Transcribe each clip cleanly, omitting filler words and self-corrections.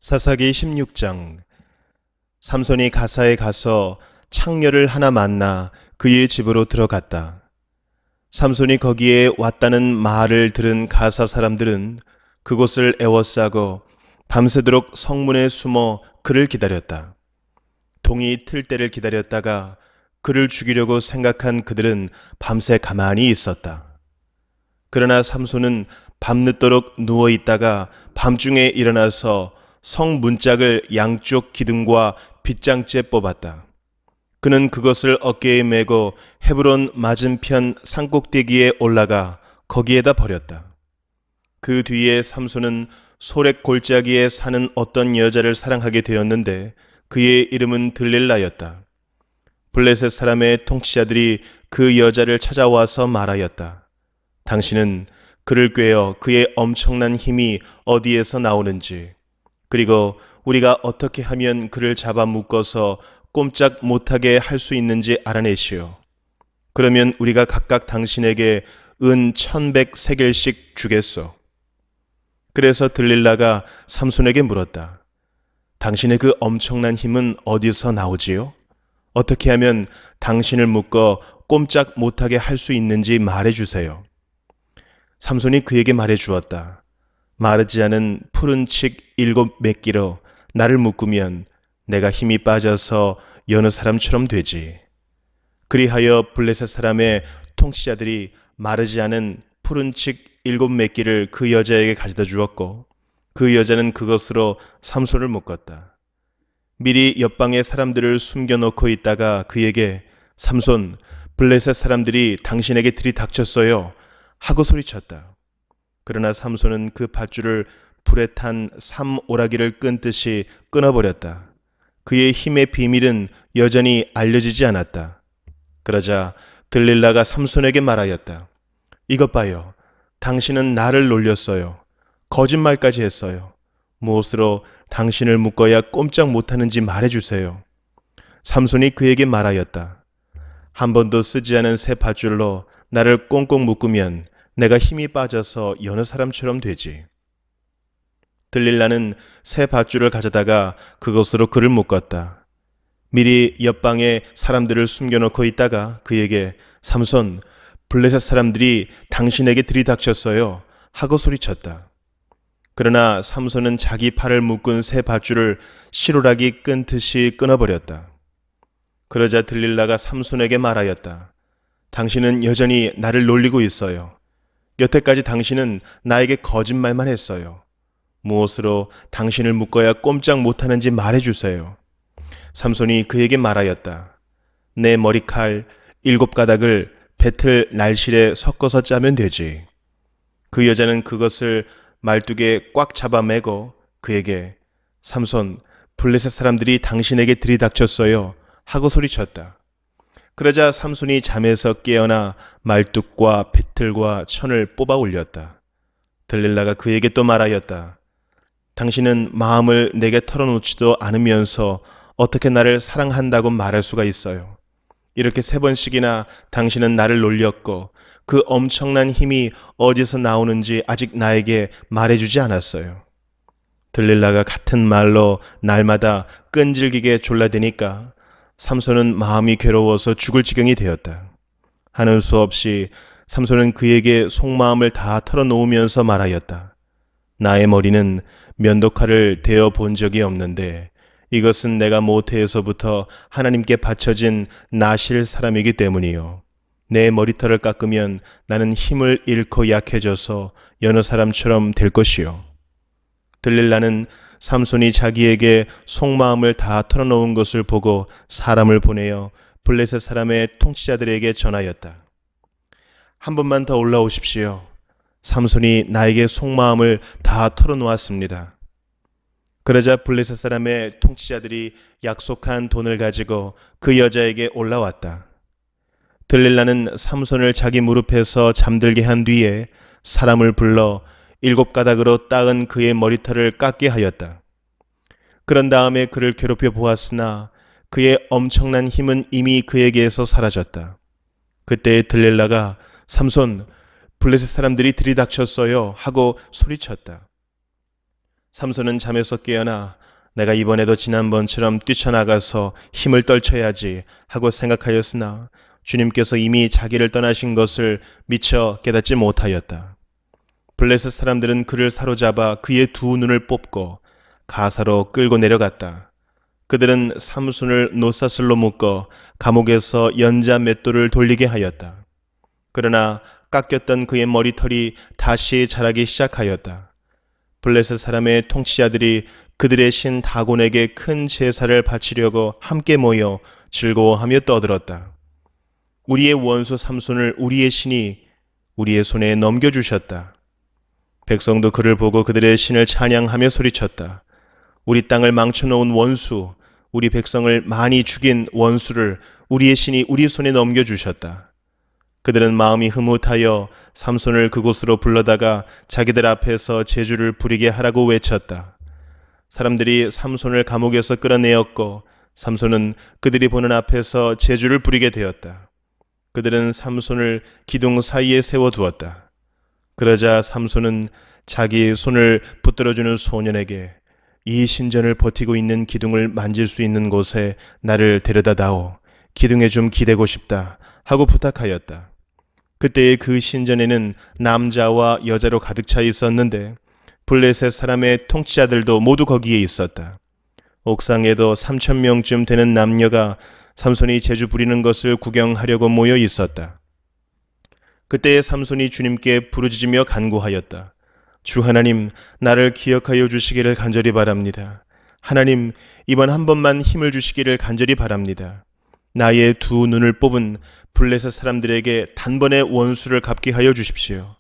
사사기 16장. 삼손이 가사에 가서 창녀를 하나 만나 그의 집으로 들어갔다. 삼손이 거기에 왔다는 말을 들은 가사 사람들은 그곳을 에워싸고 밤새도록 성문에 숨어 그를 기다렸다. 동이 틀 때를 기다렸다가 그를 죽이려고 생각한 그들은 밤새 가만히 있었다. 그러나 삼손은 밤늦도록 누워 있다가 밤중에 일어나서 성 문짝을 양쪽 기둥과 빗장째 뽑았다. 그는 그것을 어깨에 메고 헤브론 맞은편 산꼭대기에 올라가 거기에다 버렸다. 그 뒤에 삼손은 소렉 골짜기에 사는 어떤 여자를 사랑하게 되었는데 그의 이름은 들릴라였다. 블레셋 사람의 통치자들이 그 여자를 찾아와서 말하였다. 당신은 그를 꿰어 그의 엄청난 힘이 어디에서 나오는지, 그리고 우리가 어떻게 하면 그를 잡아 묶어서 꼼짝 못하게 할 수 있는지 알아내시오. 그러면 우리가 각각 당신에게 은 1,100세겔씩 주겠소. 그래서 들릴라가 삼손에게 물었다. 당신의 그 엄청난 힘은 어디서 나오지요? 어떻게 하면 당신을 묶어 꼼짝 못하게 할 수 있는지 말해주세요. 삼손이 그에게 말해 주었다. 마르지 않은 푸른 칡 7매끼로 나를 묶으면 내가 힘이 빠져서 여느 사람처럼 되지. 그리하여 블레셋 사람의 통치자들이 마르지 않은 푸른 칡 7매끼를 그 여자에게 가져다 주었고 그 여자는 그것으로 삼손을 묶었다. 미리 옆방에 사람들을 숨겨놓고 있다가 그에게 삼손, 블레셋 사람들이 당신에게 들이닥쳤어요 하고 소리쳤다. 그러나 삼손은 그 밧줄을 불에 탄 삼오라기를 끈듯이 끊어버렸다. 그의 힘의 비밀은 여전히 알려지지 않았다. 그러자 들릴라가 삼손에게 말하였다. 이것 봐요. 당신은 나를 놀렸어요. 거짓말까지 했어요. 무엇으로 당신을 묶어야 꼼짝 못하는지 말해주세요. 삼손이 그에게 말하였다. 한 번도 쓰지 않은 새 밧줄로 나를 꽁꽁 묶으면 내가 힘이 빠져서 여느 사람처럼 되지. 들릴라는 새 밧줄을 가져다가 그것으로 그를 묶었다. 미리 옆방에 사람들을 숨겨놓고 있다가 그에게 삼손, 블레셋 사람들이 당신에게 들이닥쳤어요 하고 소리쳤다. 그러나 삼손은 자기 팔을 묶은 새 밧줄을 실오라기 끈듯이 끊어버렸다. 그러자 들릴라가 삼손에게 말하였다. 당신은 여전히 나를 놀리고 있어요. 여태까지 당신은 나에게 거짓말만 했어요. 무엇으로 당신을 묶어야 꼼짝 못하는지 말해주세요. 삼손이 그에게 말하였다. 내 머리칼 7가닥을 배틀 날실에 섞어서 짜면 되지. 그 여자는 그것을 말뚝에 꽉 잡아매고 그에게 삼손, 블레셋 사람들이 당신에게 들이닥쳤어요 하고 소리쳤다. 그러자 삼손이 잠에서 깨어나 말뚝과 배틀과 천을 뽑아 올렸다. 들릴라가 그에게 또 말하였다. 당신은 마음을 내게 털어놓지도 않으면서 어떻게 나를 사랑한다고 말할 수가 있어요. 이렇게 3번씩이나 당신은 나를 놀렸고 그 엄청난 힘이 어디서 나오는지 아직 나에게 말해주지 않았어요. 들릴라가 같은 말로 날마다 끈질기게 졸라대니까 삼손은 마음이 괴로워서 죽을 지경이 되었다. 하는 수 없이 삼손은 그에게 속마음을 다 털어놓으면서 말하였다. 나의 머리는 면도칼을 대어 본 적이 없는데 이것은 내가 모태에서부터 하나님께 바쳐진 나실 사람이기 때문이요. 내 머리털을 깎으면 나는 힘을 잃고 약해져서 여느 사람처럼 될 것이요. 들릴라는 삼손이 자기에게 속마음을 다 털어놓은 것을 보고 사람을 보내어 블레셋 사람의 통치자들에게 전하였다. 한 번만 더 올라오십시오. 삼손이 나에게 속마음을 다 털어놓았습니다. 그러자 블레셋 사람의 통치자들이 약속한 돈을 가지고 그 여자에게 올라왔다. 들릴라는 삼손을 자기 무릎에서 잠들게 한 뒤에 사람을 불러 7가닥으로 따은 그의 머리털을 깎게 하였다. 그런 다음에 그를 괴롭혀 보았으나 그의 엄청난 힘은 이미 그에게서 사라졌다. 그때 들릴라가 삼손, 블레셋 사람들이 들이닥쳤어요 하고 소리쳤다. 삼손은 잠에서 깨어나 내가 이번에도 지난번처럼 뛰쳐나가서 힘을 떨쳐야지 하고 생각하였으나 주님께서 이미 자기를 떠나신 것을 미처 깨닫지 못하였다. 블레셋 사람들은 그를 사로잡아 그의 두 눈을 뽑고 가사로 끌고 내려갔다. 그들은 삼손을 노사슬로 묶어 감옥에서 연자 맷돌을 돌리게 하였다. 그러나 깎였던 그의 머리털이 다시 자라기 시작하였다. 블레셋 사람의 통치자들이 그들의 신 다곤에게 큰 제사를 바치려고 함께 모여 즐거워하며 떠들었다. 우리의 원수 삼손을 우리의 신이 우리의 손에 넘겨주셨다. 백성도 그를 보고 그들의 신을 찬양하며 소리쳤다. 우리 땅을 망쳐놓은 원수, 우리 백성을 많이 죽인 원수를 우리의 신이 우리 손에 넘겨주셨다. 그들은 마음이 흐뭇하여 삼손을 그곳으로 불러다가 자기들 앞에서 제주를 부리게 하라고 외쳤다. 사람들이 삼손을 감옥에서 끌어내었고 삼손은 그들이 보는 앞에서 제주를 부리게 되었다. 그들은 삼손을 기둥 사이에 세워두었다. 그러자 삼손은 자기 손을 붙들어주는 소년에게 이 신전을 버티고 있는 기둥을 만질 수 있는 곳에 나를 데려다 다오. 기둥에 좀 기대고 싶다 하고 부탁하였다. 그때의 그 신전에는 남자와 여자로 가득 차 있었는데 블레셋 사람의 통치자들도 모두 거기에 있었다. 옥상에도 3,000명쯤 되는 남녀가 삼손이 제주 부리는 것을 구경하려고 모여 있었다. 그때에 삼손이 주님께 부르짖으며 간구하였다. 주 하나님, 나를 기억하여 주시기를 간절히 바랍니다. 하나님, 이번 한 번만 힘을 주시기를 간절히 바랍니다. 나의 두 눈을 뽑은 블레셋 사람들에게 단번에 원수를 갚게 하여 주십시오.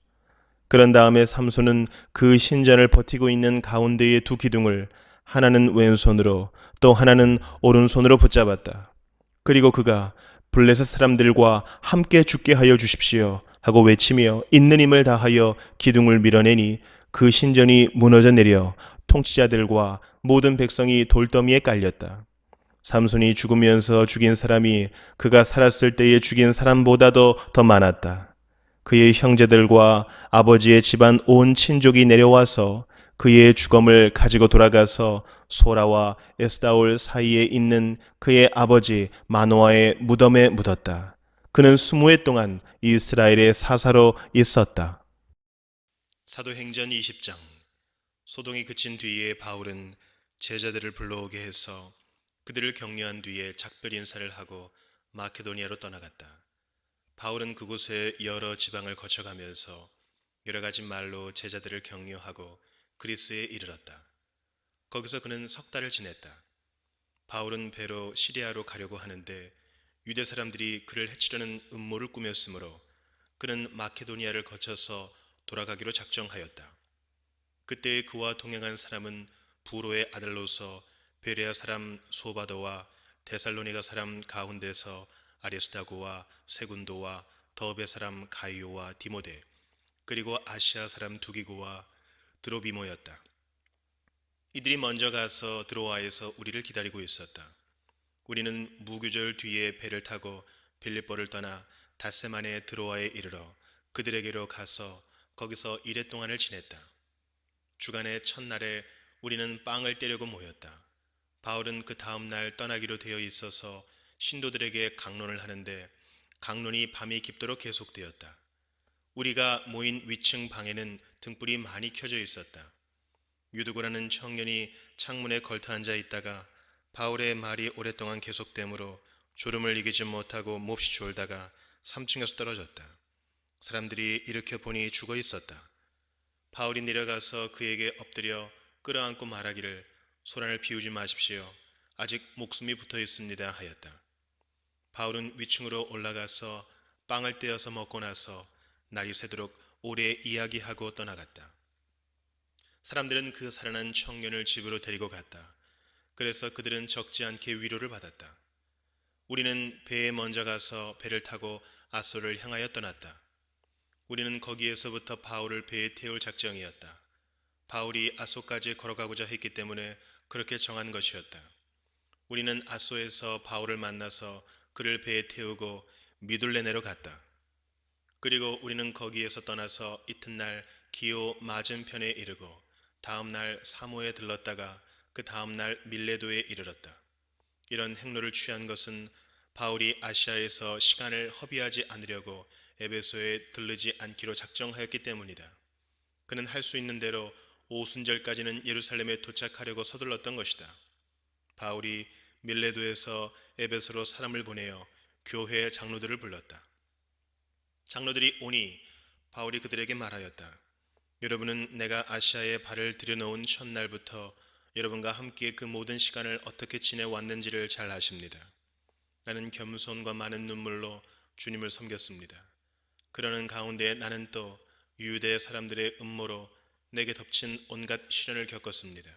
그런 다음에 삼손은 그 신전을 버티고 있는 가운데의 두 기둥을 하나는 왼손으로 또 하나는 오른손으로 붙잡았다. 그리고 그가 블레셋 사람들과 함께 죽게 하여 주십시오 하고 외치며 있는 힘을 다하여 기둥을 밀어내니 그 신전이 무너져 내려 통치자들과 모든 백성이 돌더미에 깔렸다. 삼손이 죽으면서 죽인 사람이 그가 살았을 때에 죽인 사람보다도 더 많았다. 그의 형제들과 아버지의 집안 온 친족이 내려와서 그의 주검을 가지고 돌아가서 소라와 에스다올 사이에 있는 그의 아버지 마노아의 무덤에 묻었다. 그는 20해 동안 이스라엘의 사사로 있었다. 사도행전 20장. 소동이 그친 뒤에 바울은 제자들을 불러오게 해서 그들을 격려한 뒤에 작별 인사를 하고 마케도니아로 떠나갔다. 바울은 그곳의 여러 지방을 거쳐가면서 여러 가지 말로 제자들을 격려하고 그리스에 이르렀다. 거기서 그는 석 달을 지냈다. 바울은 배로 시리아로 가려고 하는데 유대 사람들이 그를 해치려는 음모를 꾸몄으므로 그는 마케도니아를 거쳐서 돌아가기로 작정하였다. 그때 그와 동행한 사람은 부로의 아들로서 베레아 사람 소바도와 데살로니가 사람 가운데서 아리스다고와 세군도와 더베 사람 가이오와 디모데 그리고 아시아 사람 두기고와 드로비모였다. 이들이 먼저 가서 드로아에서 우리를 기다리고 있었다. 우리는 무교절 뒤에 배를 타고 빌립보를 떠나 닷새만에 드로아에 이르러 그들에게로 가서 거기서 이레 동안을 지냈다. 주간의 첫날에 우리는 빵을 떼려고 모였다. 바울은 그 다음 날 떠나기로 되어 있어서 신도들에게 강론을 하는데 강론이 밤이 깊도록 계속되었다. 우리가 모인 위층 방에는 등불이 많이 켜져 있었다. 유두고라는 청년이 창문에 걸터 앉아 있다가 바울의 말이 오랫동안 계속되므로 졸음을 이기지 못하고 몹시 졸다가 3층에서 떨어졌다. 사람들이 일으켜 보니 죽어 있었다. 바울이 내려가서 그에게 엎드려 끌어안고 말하기를 소란을 피우지 마십시오. 아직 목숨이 붙어 있습니다 하였다. 바울은 위층으로 올라가서 빵을 떼어서 먹고 나서 날이 새도록 오래 이야기하고 떠나갔다. 사람들은 그 살아난 청년을 집으로 데리고 갔다. 그래서 그들은 적지 않게 위로를 받았다. 우리는 배에 먼저 가서 배를 타고 아소를 향하여 떠났다. 우리는 거기에서부터 바울을 배에 태울 작정이었다. 바울이 아소까지 걸어가고자 했기 때문에 그렇게 정한 것이었다. 우리는 아소에서 바울을 만나서 그를 배에 태우고 미둘레네로 갔다. 그리고 우리는 거기에서 떠나서 이튿날 기오 맞은편에 이르고 다음 날 사모에 들렀다가 그 다음 날 밀레도에 이르렀다. 이런 행로를 취한 것은 바울이 아시아에서 시간을 허비하지 않으려고 에베소에 들르지 않기로 작정하였기 때문이다. 그는 할 수 있는 대로 오순절까지는 예루살렘에 도착하려고 서둘렀던 것이다. 바울이 밀레도에서 에베소로 사람을 보내어 교회 장로들을 불렀다. 장로들이 오니 바울이 그들에게 말하였다. 여러분은 내가 아시아에 발을 들여놓은 첫날부터 여러분과 함께 그 모든 시간을 어떻게 지내왔는지를 잘 아십니다. 나는 겸손과 많은 눈물로 주님을 섬겼습니다. 그러는 가운데 나는 또 유대 사람들의 음모로 내게 덮친 온갖 시련을 겪었습니다.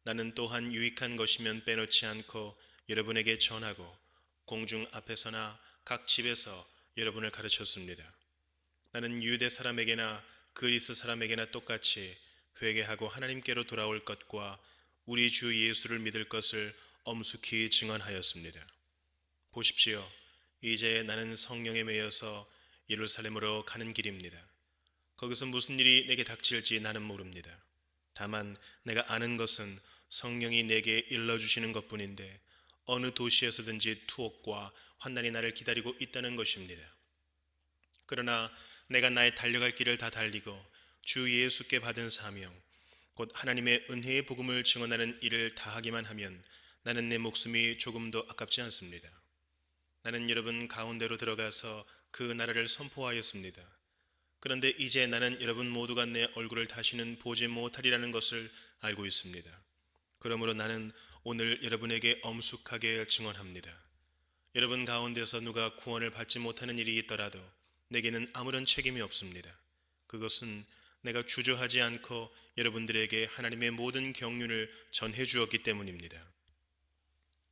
나는 또한 유익한 것이면 빼놓지 않고 여러분에게 전하고 공중 앞에서나 각 집에서 여러분을 가르쳤습니다. 나는 유대 사람에게나 그리스 사람에게나 똑같이 회개하고 하나님께로 돌아올 것과 우리 주 예수를 믿을 것을 엄숙히 증언하였습니다. 보십시오. 이제 나는 성령에 매여서 예루살렘으로 가는 길입니다. 거기서 무슨 일이 내게 닥칠지 나는 모릅니다. 다만 내가 아는 것은 성령이 내게 일러주시는 것뿐인데 어느 도시에서든지 투옥과 환난이 나를 기다리고 있다는 것입니다. 그러나 내가 나의 달려갈 길을 다 달리고 주 예수께 받은 사명, 곧 하나님의 은혜의 복음을 증언하는 일을 다하기만 하면 나는 내 목숨이 조금도 아깝지 않습니다. 나는 여러분 가운데로 들어가서 그 나라를 선포하였습니다. 그런데 이제 나는 여러분 모두가 내 얼굴을 다시는 보지 못하리라는 것을 알고 있습니다. 그러므로 나는 오늘 여러분에게 엄숙하게 증언합니다. 여러분 가운데서 누가 구원을 받지 못하는 일이 있더라도 내게는 아무런 책임이 없습니다. 그것은 내가 주저하지 않고 여러분들에게 하나님의 모든 경륜을 전해 주었기 때문입니다.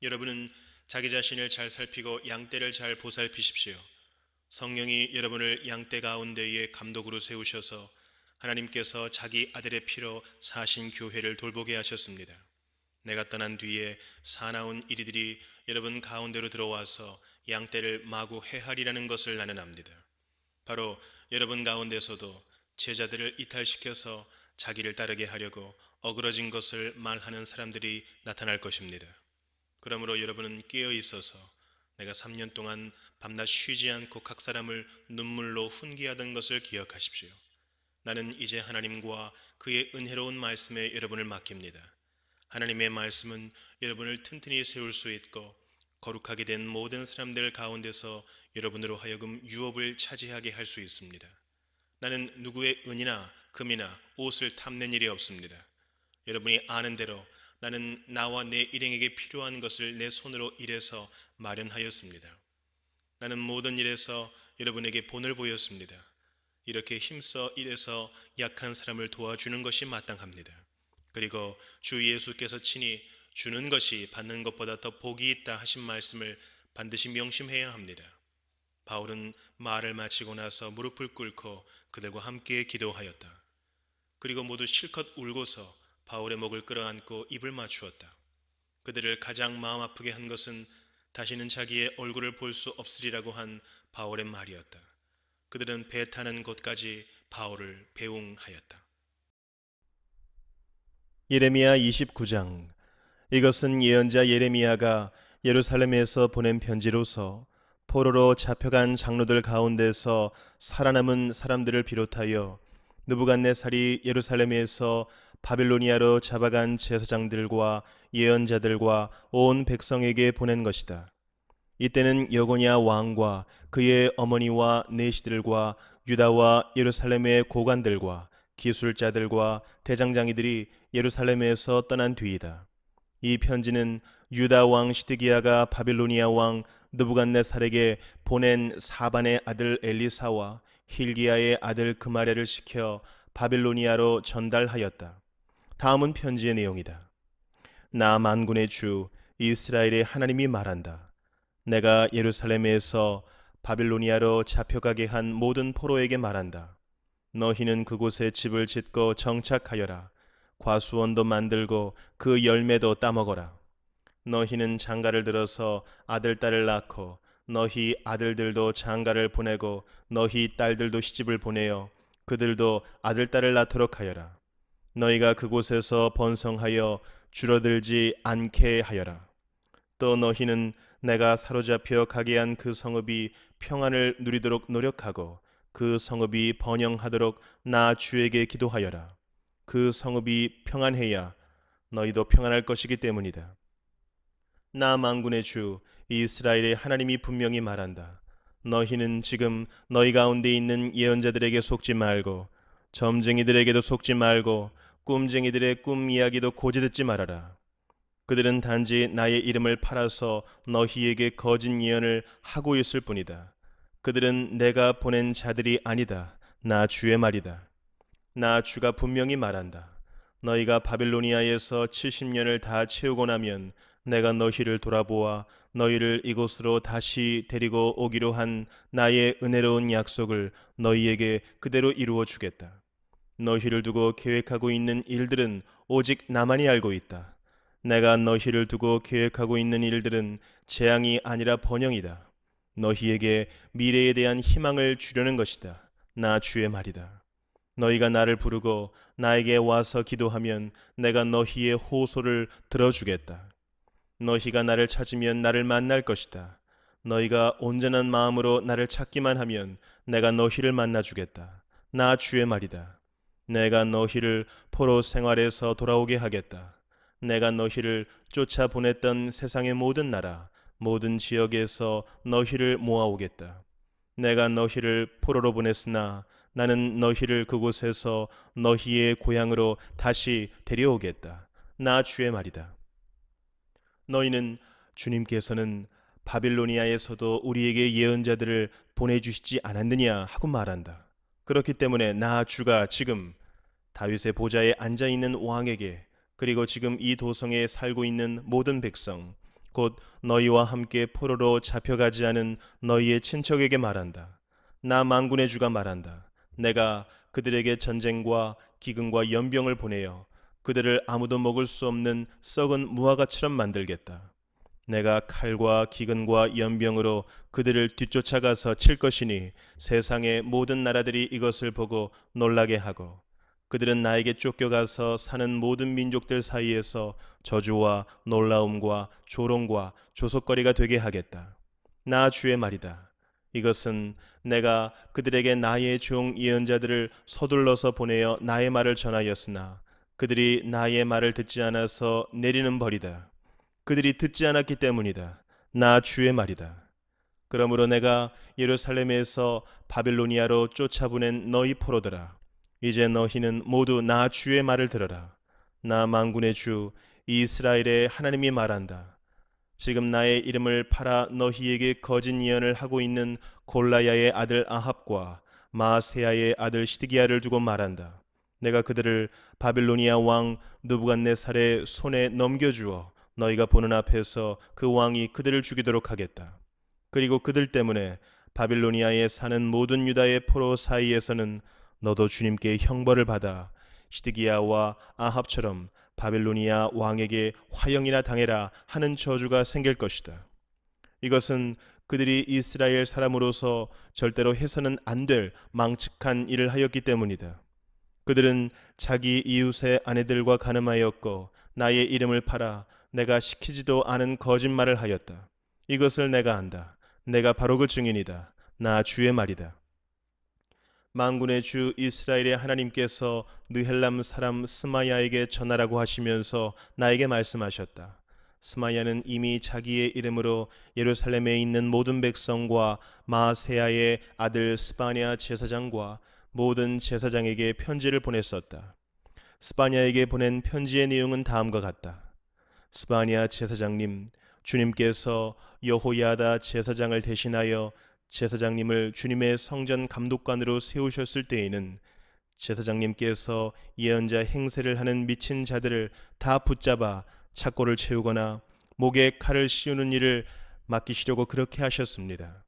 여러분은 자기 자신을 잘 살피고 양떼를 잘 보살피십시오. 성령이 여러분을 양떼 가운데에 감독으로 세우셔서 하나님께서 자기 아들의 피로 사신 교회를 돌보게 하셨습니다. 내가 떠난 뒤에 사나운 이리들이 여러분 가운데로 들어와서 양떼를 마구 해하리라는 것을 나는 압니다. 바로 여러분 가운데서도 제자들을 이탈시켜서 자기를 따르게 하려고 어그러진 것을 말하는 사람들이 나타날 것입니다. 그러므로 여러분은 깨어 있어서 내가 3년 동안 밤낮 쉬지 않고 각 사람을 눈물로 훈계하던 것을 기억하십시오. 나는 이제 하나님과 그의 은혜로운 말씀에 여러분을 맡깁니다. 하나님의 말씀은 여러분을 튼튼히 세울 수 있고 거룩하게 된 모든 사람들 가운데서 여러분으로 하여금 유업을 차지하게 할 수 있습니다. 나는 누구의 은이나 금이나 옷을 탐낸 일이 없습니다. 여러분이 아는 대로 나는 나와 내 일행에게 필요한 것을 내 손으로 일해서 마련하였습니다. 나는 모든 일에서 여러분에게 본을 보였습니다. 이렇게 힘써 일해서 약한 사람을 도와주는 것이 마땅합니다. 그리고 주 예수께서 친히 주는 것이 받는 것보다 더 복이 있다 하신 말씀을 반드시 명심해야 합니다. 바울은 말을 마치고 나서 무릎을 꿇고 그들과 함께 기도하였다. 그리고 모두 실컷 울고서 바울의 목을 끌어안고 입을 맞추었다. 그들을 가장 마음 아프게 한 것은 다시는 자기의 얼굴을 볼 수 없으리라고 한 바울의 말이었다. 그들은 배 타는 곳까지 바울을 배웅하였다. 예레미야 29장. 이것은 예언자 예레미야가 예루살렘에서 보낸 편지로서 포로로 잡혀간 장로들 가운데서 살아남은 사람들을 비롯하여 느부갓네살이 예루살렘에서 바빌로니아로 잡아간 제사장들과 예언자들과 온 백성에게 보낸 것이다. 이때는 여고냐 왕과 그의 어머니와 내시들과 유다와 예루살렘의 고관들과 기술자들과 대장장이들이 예루살렘에서 떠난 뒤이다. 이 편지는 유다 왕 시드기야가 바빌로니아 왕 느부갓네살에게 보낸 사반의 아들 엘리사와 힐기야의 아들 그마랴를 시켜 바빌로니아로 전달하였다. 다음은 편지의 내용이다. 나 만군의 주 이스라엘의 하나님이 말한다. 내가 예루살렘에서 바빌로니아로 잡혀가게 한 모든 포로에게 말한다. 너희는 그곳에 집을 짓고 정착하여라. 과수원도 만들고 그 열매도 따먹어라. 너희는 장가를 들어서 아들, 딸을 낳고 너희 아들들도 장가를 보내고 너희 딸들도 시집을 보내어 그들도 아들, 딸을 낳도록 하여라. 너희가 그곳에서 번성하여 줄어들지 않게 하여라. 또 너희는 내가 사로잡혀 가게 한 그 성읍이 평안을 누리도록 노력하고 그 성읍이 번영하도록 나 주에게 기도하여라. 그 성읍이 평안해야 너희도 평안할 것이기 때문이다. 나 만군의 주 이스라엘의 하나님이 분명히 말한다. 너희는 지금 너희 가운데 있는 예언자들에게 속지 말고 점쟁이들에게도 속지 말고 꿈쟁이들의 꿈 이야기도 고지 듣지 말아라. 그들은 단지 나의 이름을 팔아서 너희에게 거짓 예언을 하고 있을 뿐이다. 그들은 내가 보낸 자들이 아니다. 나 주의 말이다. 나 주가 분명히 말한다. 너희가 바빌로니아에서 70년을 다 채우고 나면 내가 너희를 돌아보아 너희를 이곳으로 다시 데리고 오기로 한 나의 은혜로운 약속을 너희에게 그대로 이루어 주겠다. 너희를 두고 계획하고 있는 일들은 오직 나만이 알고 있다. 내가 너희를 두고 계획하고 있는 일들은 재앙이 아니라 번영이다. 너희에게 미래에 대한 희망을 주려는 것이다. 나 주의 말이다. 너희가 나를 부르고 나에게 와서 기도하면 내가 너희의 호소를 들어주겠다. 너희가 나를 찾으면 나를 만날 것이다. 너희가 온전한 마음으로 나를 찾기만 하면 내가 너희를 만나주겠다. 나 주의 말이다. 내가 너희를 포로 생활에서 돌아오게 하겠다. 내가 너희를 쫓아보냈던 세상의 모든 나라, 모든 지역에서 너희를 모아오겠다. 내가 너희를 포로로 보냈으나 나는 너희를 그곳에서 너희의 고향으로 다시 데려오겠다. 나 주의 말이다. 너희는 주님께서는 바빌로니아에서도 우리에게 예언자들을 보내주시지 않았느냐 하고 말한다. 그렇기 때문에 나 주가 지금 다윗의 보좌에 앉아 있는 왕에게 그리고 지금 이 도성에 살고 있는 모든 백성 곧 너희와 함께 포로로 잡혀가지 않은 너희의 친척에게 말한다. 나 만군의 주가 말한다. 내가 그들에게 전쟁과 기근과 연병을 보내어 그들을 아무도 먹을 수 없는 썩은 무화과처럼 만들겠다. 내가 칼과 기근과 연병으로 그들을 뒤쫓아가서 칠 것이니 세상의 모든 나라들이 이것을 보고 놀라게 하고 그들은 나에게 쫓겨가서 사는 모든 민족들 사이에서 저주와 놀라움과 조롱과 조속거리가 되게 하겠다. 나 주의 말이다. 이것은 내가 그들에게 나의 종 예언자들을 서둘러서 보내어 나의 말을 전하였으나 그들이 나의 말을 듣지 않아서 내리는 벌이다. 그들이 듣지 않았기 때문이다. 나 주의 말이다. 그러므로 내가 예루살렘에서 바빌로니아로 쫓아보낸 너희 포로들아 이제 너희는 모두 나 주의 말을 들어라. 나 만군의 주 이스라엘의 하나님이 말한다. 지금 나의 이름을 팔아 너희에게 거짓 예언을 하고 있는 골라야의 아들 아합과 마세야의 아들 시드기야를 두고 말한다. 내가 그들을 바빌로니아 왕 느부갓네살의 손에 넘겨주어 너희가 보는 앞에서 그 왕이 그들을 죽이도록 하겠다. 그리고 그들 때문에 바빌로니아에 사는 모든 유다의 포로 사이에서는 너도 주님께 형벌을 받아 시드기야와 아합처럼 바빌로니아 왕에게 화형이나 당해라 하는 저주가 생길 것이다. 이것은 그들이 이스라엘 사람으로서 절대로 해서는 안 될 망측한 일을 하였기 때문이다. 그들은 자기 이웃의 아내들과 간음하였고 나의 이름을 팔아 내가 시키지도 않은 거짓말을 하였다. 이것을 내가 안다. 내가 바로 그 증인이다. 나 주의 말이다. 만군의 주 이스라엘의 하나님께서 느헬람 사람 스마야에게 전하라고 하시면서 나에게 말씀하셨다. 스마야는 이미 자기의 이름으로 예루살렘에 있는 모든 백성과 마세야의 아들 스바냐 제사장과 모든 제사장에게 편지를 보냈었다. 스바냐에게 보낸 편지의 내용은 다음과 같다. 스바냐 제사장님, 주님께서 여호야다 제사장을 대신하여 제사장님을 주님의 성전 감독관으로 세우셨을 때에는 제사장님께서 예언자 행세를 하는 미친 자들을 다 붙잡아 착고를 채우거나 목에 칼을 씌우는 일을 맡기시려고 그렇게 하셨습니다.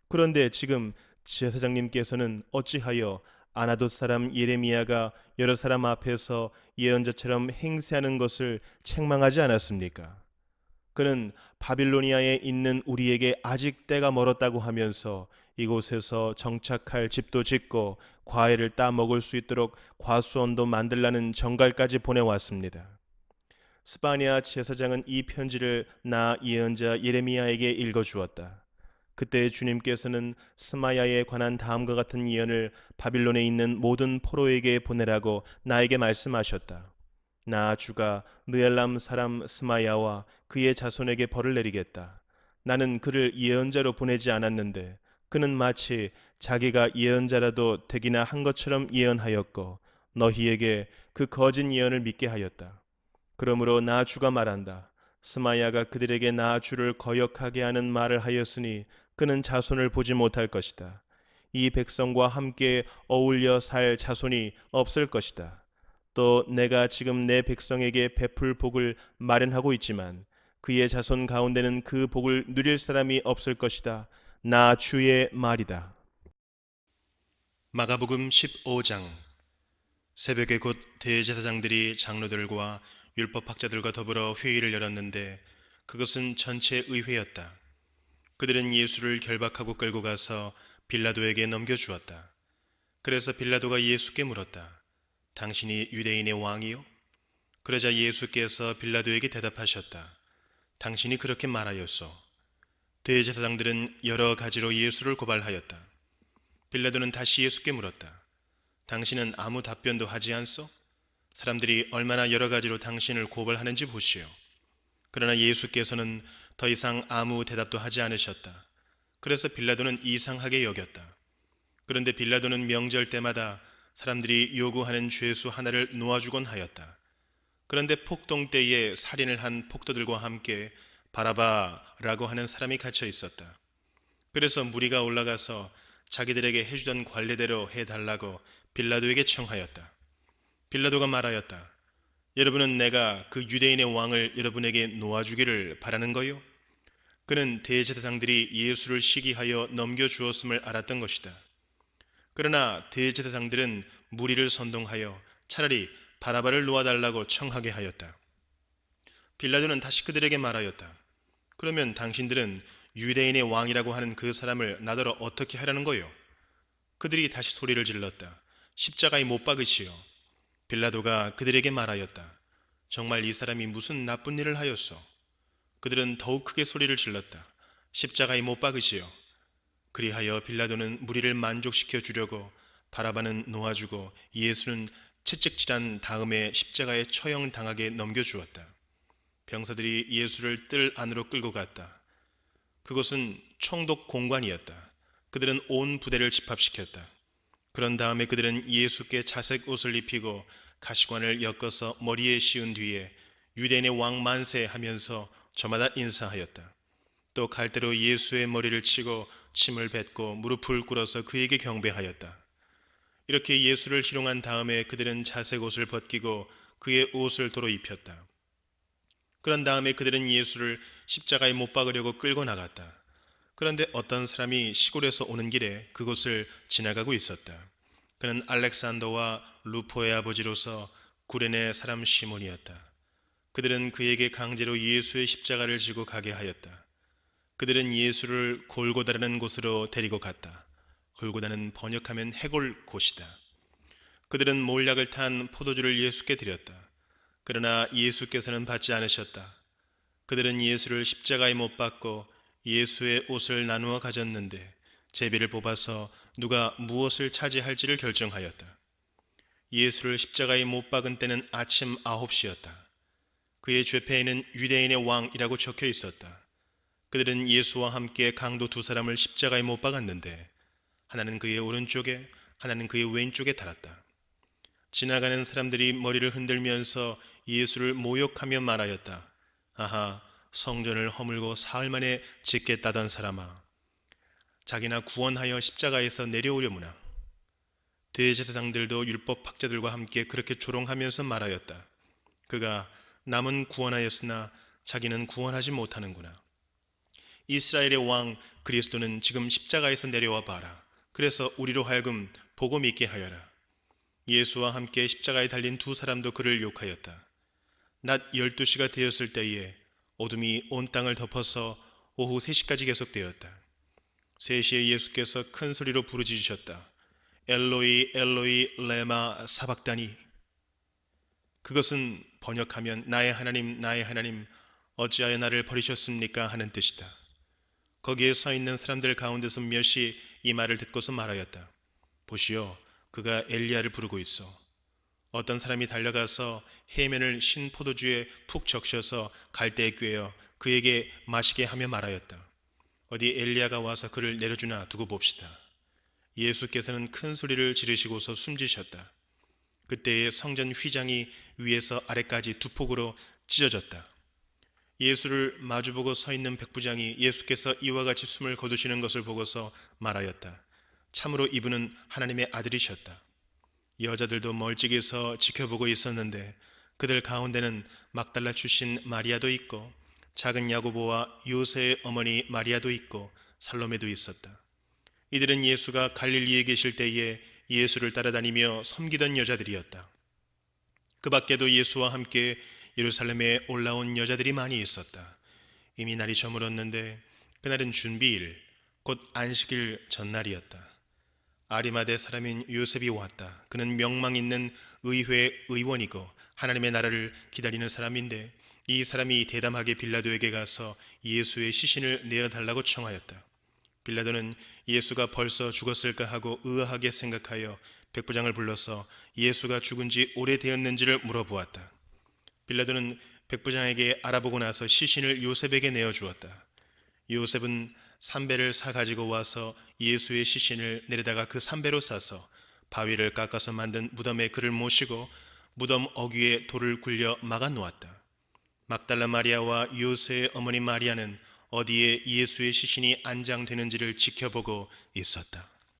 그런데 지금 제사장님께서는 어찌하여 아나돗 사람 예레미야가 여러 사람 앞에서 예언자처럼 행세하는 것을 책망하지 않았습니까? 그는 바빌로니아에 있는 우리에게 아직 때가 멀었다고 하면서 이곳에서 정착할 집도 짓고 과일을 따 먹을 수 있도록 과수원도 만들라는 정갈까지 보내왔습니다. 스바냐 제사장은 이 편지를 나 예언자 예레미야에게 읽어주었다. 그때 주님께서는 스마야에 관한 다음과 같은 예언을 바빌론에 있는 모든 포로에게 보내라고 나에게 말씀하셨다. 나 주가 느엘람 사람 스마야와 그의 자손에게 벌을 내리겠다. 나는 그를 예언자로 보내지 않았는데 그는 마치 자기가 예언자라도 되기나 한 것처럼 예언하였고 너희에게 그 거짓 예언을 믿게 하였다. 그러므로 나 주가 말한다. 스마야가 그들에게 나 주를 거역하게 하는 말을 하였으니 그는 자손을 보지 못할 것이다. 이 백성과 함께 어울려 살 자손이 없을 것이다. 또 내가 지금 내 백성에게 베풀 복을 마련하고 있지만 그의 자손 가운데는 그 복을 누릴 사람이 없을 것이다. 나 주의 말이다. 마가복음 15장. 새벽에 곧 대제사장들이 장로들과 율법학자들과 더불어 회의를 열었는데 그것은 전체 의회였다. 그들은 예수를 결박하고 끌고 가서 빌라도에게 넘겨주었다. 그래서 빌라도가 예수께 물었다. 당신이 유대인의 왕이요? 그러자 예수께서 빌라도에게 대답하셨다. 당신이 그렇게 말하였소. 대제사장들은 여러 가지로 예수를 고발하였다. 빌라도는 다시 예수께 물었다. 당신은 아무 답변도 하지 않소? 사람들이 얼마나 여러 가지로 당신을 고발하는지 보시오. 그러나 예수께서는 더 이상 아무 대답도 하지 않으셨다. 그래서 빌라도는 이상하게 여겼다. 그런데 빌라도는 명절 때마다 사람들이 요구하는 죄수 하나를 놓아주곤 하였다. 그런데 폭동 때에 살인을 한 폭도들과 함께 바라바라고 하는 사람이 갇혀 있었다. 그래서 무리가 올라가서 자기들에게 해주던 관례대로 해달라고 빌라도에게 청하였다. 빌라도가 말하였다. 여러분은 내가 그 유대인의 왕을 여러분에게 놓아주기를 바라는 거요? 그는 대제사장들이 예수를 시기하여 넘겨주었음을 알았던 것이다. 그러나 대제사장들은 무리를 선동하여 차라리 바라바를 놓아달라고 청하게 하였다. 빌라도는 다시 그들에게 말하였다. 그러면 당신들은 유대인의 왕이라고 하는 그 사람을 나더러 어떻게 하려는 거요? 그들이 다시 소리를 질렀다. 십자가에 못 박으시오. 빌라도가 그들에게 말하였다. 정말 이 사람이 무슨 나쁜 일을 하였소? 그들은 더욱 크게 소리를 질렀다. 십자가에 못 박으시오. 그리하여 빌라도는 무리를 만족시켜 주려고 바라바는 놓아주고 예수는 채찍질한 다음에 십자가에 처형당하게 넘겨주었다. 병사들이 예수를 뜰 안으로 끌고 갔다. 그것은 총독 공관이었다. 그들은 온 부대를 집합시켰다. 그런 다음에 그들은 예수께 자색 옷을 입히고 가시관을 엮어서 머리에 씌운 뒤에 유대인의 왕 만세 하면서 저마다 인사하였다. 또 갈대로 예수의 머리를 치고 침을 뱉고 무릎을 꿇어서 그에게 경배하였다. 이렇게 예수를 희롱한 다음에 그들은 자색 옷을 벗기고 그의 옷을 도로 입혔다. 그런 다음에 그들은 예수를 십자가에 못 박으려고 끌고 나갔다. 그런데 어떤 사람이 시골에서 오는 길에 그곳을 지나가고 있었다. 그는 알렉산더와 루포의 아버지로서 구레네 사람 시몬이었다. 그들은 그에게 강제로 예수의 십자가를 지고 가게 하였다. 그들은 예수를 골고다라는 곳으로 데리고 갔다. 골고다는 번역하면 해골 곳이다. 그들은 몰약을 탄 포도주를 예수께 드렸다. 그러나 예수께서는 받지 않으셨다. 그들은 예수를 십자가에 못 박고 예수의 옷을 나누어 가졌는데 제비를 뽑아서 누가 무엇을 차지할지를 결정하였다. 예수를 십자가에 못 박은 때는 아침 9시였다. 그의 죄패에는 유대인의 왕이라고 적혀 있었다. 그들은 예수와 함께 강도 두 사람을 십자가에 못 박았는데 하나는 그의 오른쪽에 하나는 그의 왼쪽에 달았다. 지나가는 사람들이 머리를 흔들면서 예수를 모욕하며 말하였다. 아하, 성전을 허물고 사흘 만에 짓겠다던 사람아, 자기나 구원하여 십자가에서 내려오려무나. 대제사장들도 율법학자들과 함께 그렇게 조롱하면서 말하였다. 그가 남은 구원하였으나 자기는 구원하지 못하는구나. 이스라엘의 왕 그리스도는 지금 십자가에서 내려와 봐라. 그래서 우리로 하여금 보고 믿게 하여라. 예수와 함께 십자가에 달린 두 사람도 그를 욕하였다. 낮 12시가 되었을 때에 어둠이 온 땅을 덮어서 오후 3시까지 계속되었다. 3시에 예수께서 큰 소리로 부르짖으셨다. 엘로이 엘로이 레마 사박다니. 그것은 번역하면 나의 하나님 어찌하여 나를 버리셨습니까 하는 뜻이다. 거기에 서 있는 사람들 가운데서 몇이 이 말을 듣고서 말하였다. 보시오, 그가 엘리야를 부르고 있어. 어떤 사람이 달려가서 해면을 신 포도주에 푹 적셔서 갈대에 꿰어 그에게 마시게 하며 말하였다. 어디 엘리야가 와서 그를 내려주나 두고 봅시다. 예수께서는 큰 소리를 지르시고서 숨지셨다. 그때의 성전 휘장이 위에서 아래까지 두 폭으로 찢어졌다. 예수를 마주보고 서 있는 백부장이 예수께서 이와 같이 숨을 거두시는 것을 보고서 말하였다. 참으로 이분은 하나님의 아들이셨다. 여자들도 멀찍이서 지켜보고 있었는데 그들 가운데는 막달라 출신 마리아도 있고 작은 야고보와 요새의 어머니 마리아도 있고 살로메도 있었다. 이들은 예수가 갈릴리에 계실 때에 예수를 따라다니며 섬기던 여자들이었다. 그 밖에도 예수와 함께 예루살렘에 올라온 여자들이 많이 있었다. 이미 날이 저물었는데 그날은 준비일, 곧 안식일 전날이었다. 아리마대 사람인 요셉이 왔다. 그는 명망 있는 의회 의원이고 하나님의 나라를 기다리는 사람인데 이 사람이 대담하게 빌라도에게 가서 예수의 시신을 내어달라고 청하였다. 빌라도는 예수가 벌써 죽었을까 하고 의아하게 생각하여 백부장을 불러서 예수가 죽은 지 오래되었는지를 물어보았다. 빌라도는 백부장에게 알아보고 나서 시신을 요셉에게 내어주었다. 요셉은 삼배를 사 가지고 와서 예수의 시신을 내려다가 그 삼배로 싸서 바위를 깎아서 만든 무덤에 그를 모시고 무덤 어귀에 돌을 굴려 막아 놓았다. 막달라 마리아와 요새의 어머니 마리아는 어디에 예수의 시신이 안장되는지를 지켜보고 있었다.